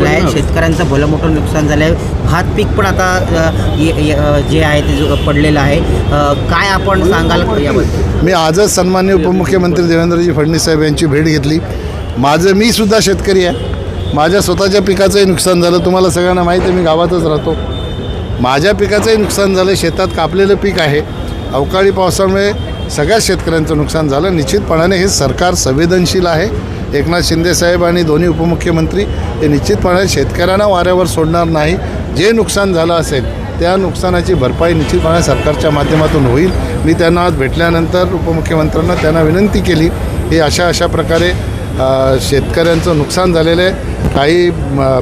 शेतकऱ्यांचं भलं मोठं नुकसान झालं आहे. भात पीक पण आता जे आहे ते पडलेलं आहे. काय आपण सांगाल याबद्दल? मी आजच सन्माननीय उपमुख्यमंत्री देवेंद्रजी फडणवीस साहेब यांची भेट घेतली. मी सुद्धा शेतकरी आहे. माझ्या स्वतःच्या पिकाचंही नुकसान झालं. तुम्हाला सगळ्यांना माहीत आहे, मी गावातच राहतो. माझ्या पिकाचंही नुकसान झालं. शेतात कापलेलं पीक आहे. अवकाळी पावसामुळे सगळ्या शेतकऱ्यांचं नुकसान झालं. निश्चितपणाने हे सरकार संवेदनशील आहे. एकनाथ शिंदेसाहेब आणि दोन्ही उपमुख्यमंत्री हे निश्चितपणे शेतकऱ्यांना वाऱ्यावर सोडणार नाही. जे नुकसान झालं असेल त्या नुकसानाची भरपाई निश्चितपणे सरकारच्या माध्यमातून होईल. मी त्यांना आज भेटल्यानंतर उपमुख्यमंत्र्यांना त्यांना विनंती केली की अशा प्रकारे शेतकऱ्यांचं नुकसान झालेलं आहे. काही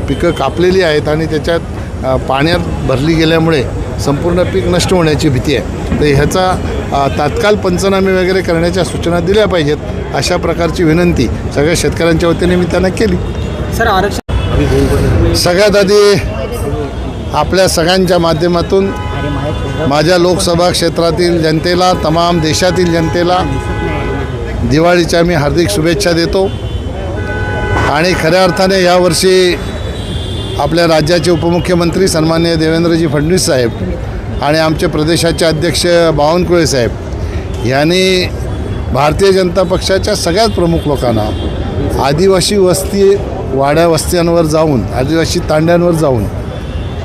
पिकं कापलेली आहेत आणि त्याच्यात पाण्यात भरली गेल्यामुळे संपूर्ण पीक नष्ट होण्याची भीती आहे. तर ह्याचा तात्काळ पंचनामे वगैरे करण्याच्या सूचना दिल्या पाहिजेत. अशा प्रकारची विनंती सगळ्या शेतकऱ्यांच्या वतीने मी त्यांना केली. सर, आरक्षण सगळ्यात आधी आपल्या सगळ्यांच्या माध्यमातून माझ्या लोकसभा क्षेत्रातील जनतेला, तमाम देशातील जनतेला दिवाळीच्या मी हार्दिक शुभेच्छा देतो. आणि खऱ्या अर्थाने यावर्षी आपल्या राज्याचे उपमुख्यमंत्री सन्माननीय देवेंद्रजी फडणवीस साहेब आणि आमचे प्रदेशाचे अध्यक्ष बावनकुळे साहेब यांनी भारतीय जनता पक्षाच्या सगळ्यात प्रमुख लोकांना आदिवासी वाड्या वस्त्यांवर जाऊन, आदिवासी तांड्यांवर जाऊन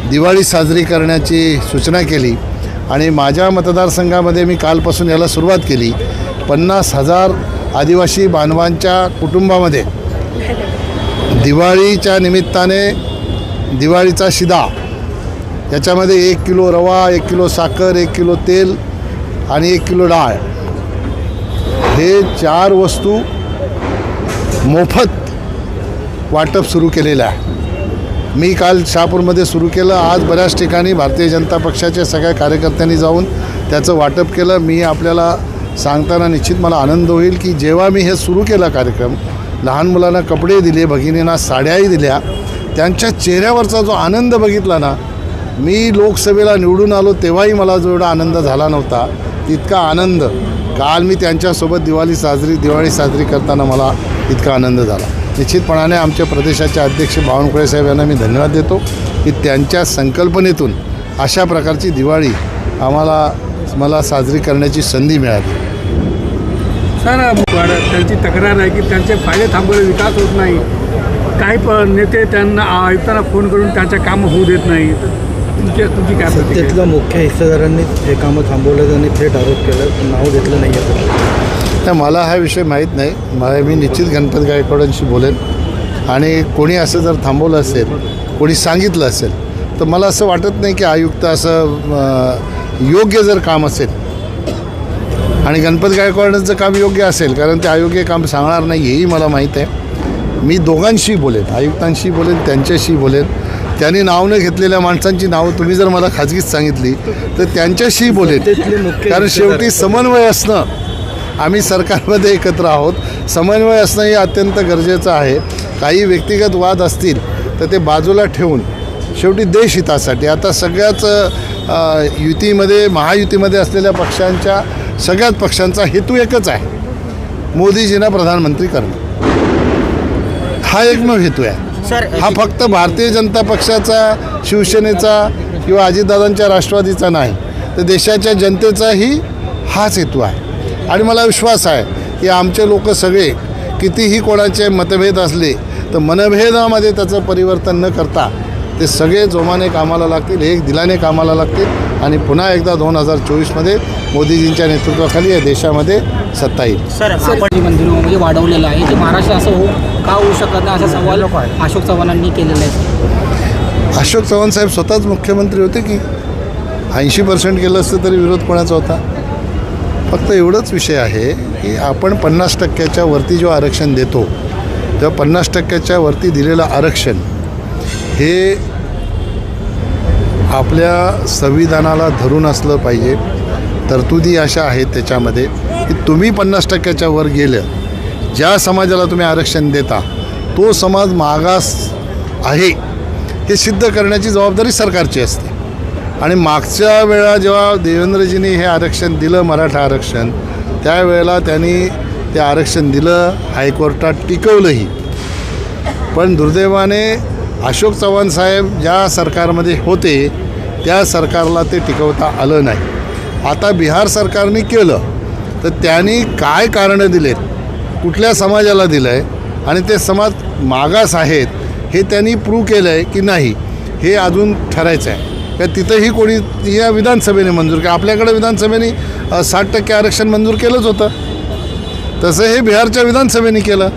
दिवाळी साजरी करण्याची सूचना केली. आणि माझ्या मतदारसंघामध्ये मी कालपासून याला सुरुवात केली. 50,000 आदिवासी बांधवांच्या कुटुंबामध्ये दिवाळीच्या निमित्ताने दिवाळीचा शिदा, याच्यामध्ये 1 किलो रवा, 1 किलो साखर, 1 किलो तेल आणि 1 किलो डाळ, हे 4 वस्तू मोफत वाटप सुरू केलेलं आहे. मी काल शहापूरमध्ये सुरू केलं. आज बऱ्याच ठिकाणी भारतीय जनता पक्षाच्या सगळ्या कार्यकर्त्यांनी जाऊन त्याचं वाटप केलं. मी आपल्याला सांगताना निश्चित मला आनंद होईल की जेव्हा मी हे सुरू केला कार्यक्रम, लहान मुलांना कपडे दिले, भगिनींना साड्याही दिल्या, त्यांच्या चेहऱ्यावरचा जो आनंद बघितला ना, मी लोकसभेला निवडून आलो तेव्हाही मला जो एवढा आनंद झाला नव्हता तितका आनंद काल मी त्यांच्यासोबत दिवाळी साजरी करताना मला इतका आनंद झाला. निश्चितपणाने आमच्या प्रदेशाचे अध्यक्ष बावनकुळे साहेब यांना मी धन्यवाद देतो की त्यांच्या संकल्पनेतून अशा प्रकारची दिवाळी मला साजरी करण्याची संधी मिळाली. सर, त्यांची तक्रार आहे की त्यांचे फायदे थांबवले, विकास होत नाही. काही नेते त्यांना आयुक्तांना फोन करून त्यांच्या कामं होऊ देत नाही. तुमची काय सत्तेतल्या मुख्य हिस्सेदारांनी हे कामं थांबवलं, त्यांनी थेट आरोप केला, नाव घेतलं नाही आहे. तर मला हा विषय माहीत नाही. मी निश्चित गणपत गायकवाडांशी बोलेन. आणि कोणी असं जर थांबवलं असेल, कोणी सांगितलं असेल, तर मला असं वाटत नाही की आयुक्त असं योग्य जर काम असेल आणि गणपत गायकवाडांचं काम योग्य असेल, कारण ते अयोग्य काम सांगणार नाही हेही मला माहीत आहे. मी दोघांशी बोलेन, आयुक्तांशी बोलेन, त्यांच्याशी बोलेन. त्यांनी नाव न घेतलेल्या माणसांची नावं तुम्ही जर मला खाजगीत सांगितली तर त्यांच्याशी बोलेन. कारण शेवटी समन्वय असणं, आम्ही सरकारमध्ये एकत्र आहोत, समन्वय असणं हे अत्यंत गरजेचं आहे. काही व्यक्तिगत वाद असतील तर ते बाजूला ठेवून शेवटी देशहितासाठी आता सगळ्याच युतीमध्ये, महायुतीमध्ये असलेल्या पक्षांच्या सगळ्याच पक्षांचा हेतू एकच आहे, मोदीजींना प्रधानमंत्री करणं. हा एकमेव हेतू आहे. हा फक्त भारतीय जनता पक्षाचा, शिवसेनेचा किंवा अजितदादांच्या राष्ट्रवादीचा नाही, तर देशाच्या जनतेचाही हाच हेतू आहे. आणि मला विश्वास आहे की आमचे लोक सगळे, कितीही कोणाचे मतभेद असले तर मनभेदामध्ये त्याचं परिवर्तन न करता ते सगळे जोमाने कामाला लागतील, एक दिलाने कामाला लागतील. आणि पुन्हा एकदा 2024मध्ये मोदीजींच्या नेतृत्वाखाली या देशामध्ये सत्ता येईल. सर, आपण मंदिर म्हणजे वाढवलेलं आहे, ते महाराष्ट्र असं का होऊ शकत नाही असा सवाल अशोक चव्हाणांनी केलेला आहे. अशोक चव्हाण साहेब स्वतःच मुख्यमंत्री होते की 80% केलं असतं तरी विरोध कोणाचा होता. फक्त एवढंच विषय आहे की आपण 50% वरती जेव्हा आरक्षण देतो तेव्हा 50% वरती दिलेलं आरक्षण हे आपल्या संविधानाला धरून असलं पाहिजे. तरतुदी अशा आहेत त्याच्यामध्ये की तुम्ही 50% वर गेलं, ज्या समाजाला तुम्ही आरक्षण देता तो समाज मागास आहे हे सिद्ध करण्याची जबाबदारी सरकारची असते. आणि मागच्या वेळा जेव्हा देवेंद्रजींनी हे आरक्षण दिलं, मराठा आरक्षण, त्यावेळेला त्यांनी ते आरक्षण दिलं, हायकोर्टात टिकवलंही. पण दुर्दैवाने अशोक चव्हाण साहेब ज्या सरकारमध्ये होते त्या सरकारला ते टिकवता आलं नाही. आता बिहार सरकारने केलं तर त्यांनी काय कारणं दिलेत, कुठल्या समाजाला दिलं आहे आणि ते समाज मागास आहेत हे त्यांनी प्रूव्ह केलं आहे की नाही हे अजून ठरायचं आहे. का तिथंही कोणी या विधानसभेने मंजूर केलं. आपल्याकडं विधानसभेने 60% आरक्षण मंजूर केलंच होतं, तसं हे बिहारच्या विधानसभेने केलं.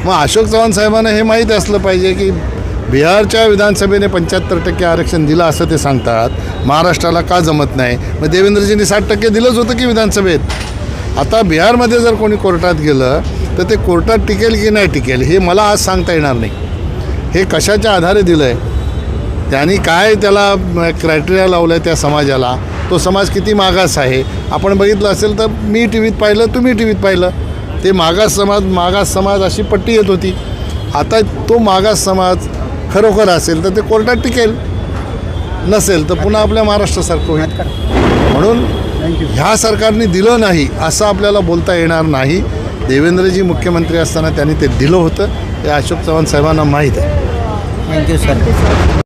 मग अशोक चव्हाण साहेबांना हे माहीत असलं पाहिजे की बिहारच्या विधानसभेने 75% आरक्षण दिलं असं ते सांगतात, महाराष्ट्राला का जमत नाही. मग देवेंद्रजींनी 60% दिलंच होतं की विधानसभेत. आता बिहारमध्ये जर कोणी कोर्टात गेलं तर ते कोर्टात टिकेल की नाही टिकेल हे मला आज सांगता येणार नाही. हे कशाच्या आधारे दिलं आहे, त्यांनी काय त्याला क्रायटेरिया लावलं आहे त्या समाजाला, तो समाज किती मागास आहे. आपण बघितलं असेल तर मी टी व्हीत पाहिलं, तुम्ही टी व्हीत पाहिलं, ते मागास समाज अशी पट्टी येत होती. आता तो मागास समाज खरोखर असेल तर ते कोर्टात टिकेल, नसेल तर पुन्हा आपल्या महाराष्ट्रासारखं होईल. म्हणून ह्या सरकारने दिलं नाही असं आपल्याला बोलता येणार नाही. देवेंद्रजी मुख्यमंत्री असताना त्यांनी ते दिलं होतं, हे अशोक चव्हाण साहेबांना माहीत आहे. Thank you sir.